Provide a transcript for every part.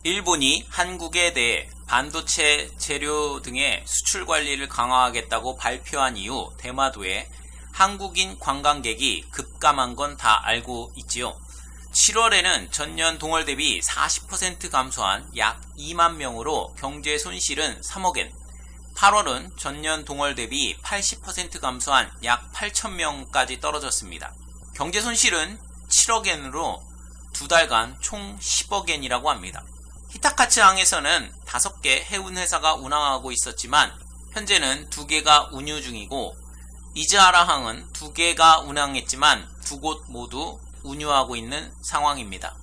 일본이 한국에 대해 반도체 재료 등의 수출 관리를 강화하겠다고 발표한 이후 대마도에 한국인 관광객이 급감한 건 다 알고 있지요. 7월에는 전년 동월 대비 40% 감소한 약 2만 명으로 경제 손실은 3억엔, 8월은 전년 동월 대비 80% 감소한 약 8천 명까지 떨어졌습니다. 경제 손실은 7억엔으로 두 달간 총 10억엔이라고 합니다. 히타카츠항에서는 5개 해운회사가 운항하고 있었지만 현재는 2개가 운유 중이고, 이즈하라항은 2개가 운항했지만 2곳 모두 운유하고 있는 상황입니다.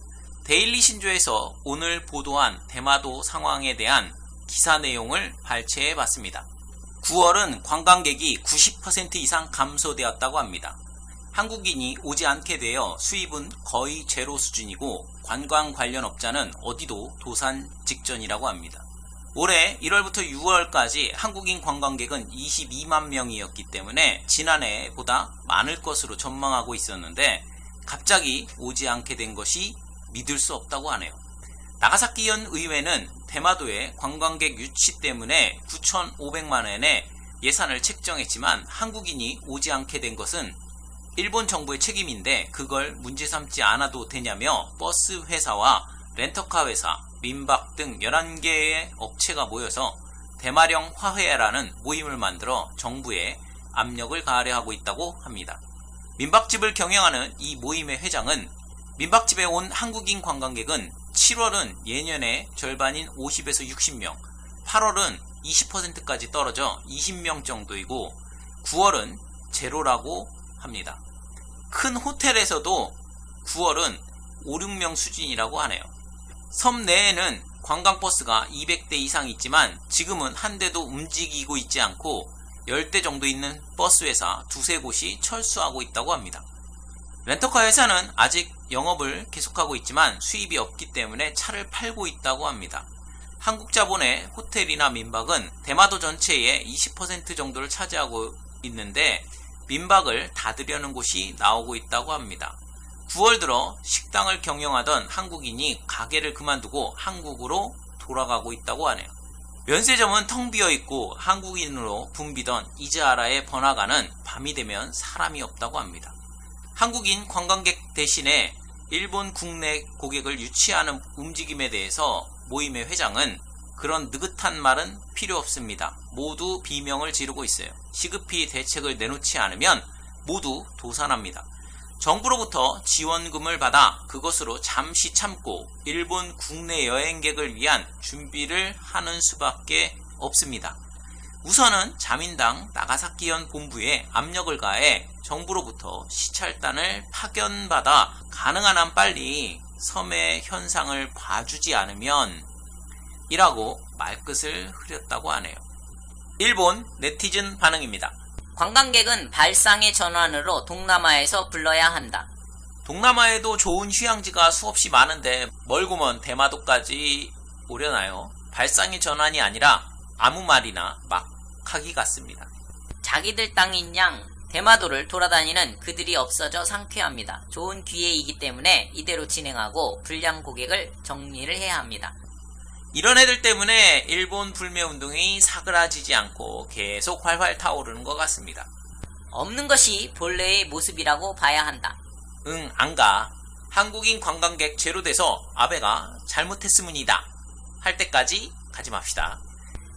데일리 신조에서 오늘 보도한 대마도 상황에 대한 기사 내용을 발췌해 봤습니다. 9월은 관광객이 90% 이상 감소되었다고 합니다. 한국인이 오지 않게 되어 수입은 거의 제로 수준이고 관광 관련 업자는 어디도 도산 직전이라고 합니다. 올해 1월부터 6월까지 한국인 관광객은 22만 명이었기 때문에 지난해보다 많을 것으로 전망하고 있었는데 갑자기 오지 않게 된 것이 믿을 수 없다고 하네요. 나가사키현 의회는 대마도의 관광객 유치 때문에 9,500만엔의 예산을 책정했지만 한국인이 오지 않게 된 것은 일본 정부의 책임인데 그걸 문제 삼지 않아도 되냐며 버스 회사와 렌터카 회사, 민박 등 11개의 업체가 모여서 대마령 화해라는 모임을 만들어 정부에 압력을 가하려 하고 있다고 합니다. 민박집을 경영하는 이 모임의 회장은 민박집에 온 한국인 관광객은 7월은 예년의 절반인 50에서 60명, 8월은 20%까지 떨어져 20명 정도이고 9월은 제로라고 합니다. 큰 호텔에서도 9월은 5, 6명 수준이라고 하네요. 섬 내에는 관광버스가 200대 이상 있지만 지금은 한 대도 움직이고 있지 않고 10대 정도 있는 버스 회사 2-3곳이 철수하고 있다고 합니다. 렌터카 회사는 아직 영업을 계속하고 있지만 수입이 없기 때문에 차를 팔고 있다고 합니다. 한국 자본의 호텔이나 민박은 대마도 전체의 20% 정도를 차지하고 있는데 민박을 닫으려는 곳이 나오고 있다고 합니다. 9월 들어 식당을 경영하던 한국인이 가게를 그만두고 한국으로 돌아가고 있다고 하네요. 면세점은 텅 비어있고 한국인으로 붐비던 이즈하라의 번화가는 밤이 되면 사람이 없다고 합니다. 한국인 관광객 대신에 일본 국내 고객을 유치하는 움직임에 대해서 모임의 회장은 그런 느긋한 말은 필요 없습니다. 모두 비명을 지르고 있어요. 시급히 대책을 내놓지 않으면 모두 도산합니다. 정부로부터 지원금을 받아 그것으로 잠시 참고 일본 국내 여행객을 위한 준비를 하는 수밖에 없습니다. 우선은 자민당 나가사키현 본부에 압력을 가해 정부로부터 시찰단을 파견받아 가능한 한 빨리 섬의 현상을 봐주지 않으면 이라고 말끝을 흐렸다고 하네요. 일본 네티즌 반응입니다. 관광객은 발상의 전환으로 동남아에서 불러야 한다. 동남아에도 좋은 휴양지가 수없이 많은데 멀고 먼 대마도까지 오려나요? 발상의 전환이 아니라 아무 말이나 막 하기 같습니다. 자기들 땅인 양 대마도를 돌아다니는 그들이 없어져 상쾌합니다. 좋은 기회이기 때문에 이대로 진행하고 불량 고객을 정리를 해야 합니다. 이런 애들 때문에 일본 불매운동이 사그라지지 않고 계속 활활 타오르는 것 같습니다. 없는 것이 본래의 모습이라고 봐야 한다. 응, 안 가. 한국인 관광객 제로돼서 아베가 잘못했으문이다 할 때까지 가지 맙시다.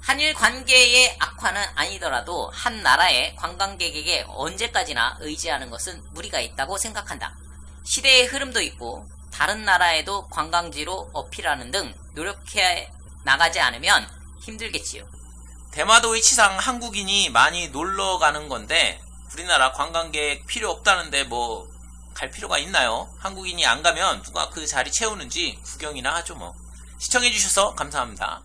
한일 관계의 악화는 아니더라도 한 나라의 관광객에게 언제까지나 의지하는 것은 무리가 있다고 생각한다. 시대의 흐름도 있고 다른 나라에도 관광지로 어필하는 등 노력해 나가지 않으면 힘들겠지요. 대마도의 치상 한국인이 많이 놀러 가는 건데 우리나라 관광객 필요 없다는데 뭐 갈 필요가 있나요? 한국인이 안 가면 누가 그 자리 채우는지 구경이나 하죠 뭐. 시청해주셔서 감사합니다.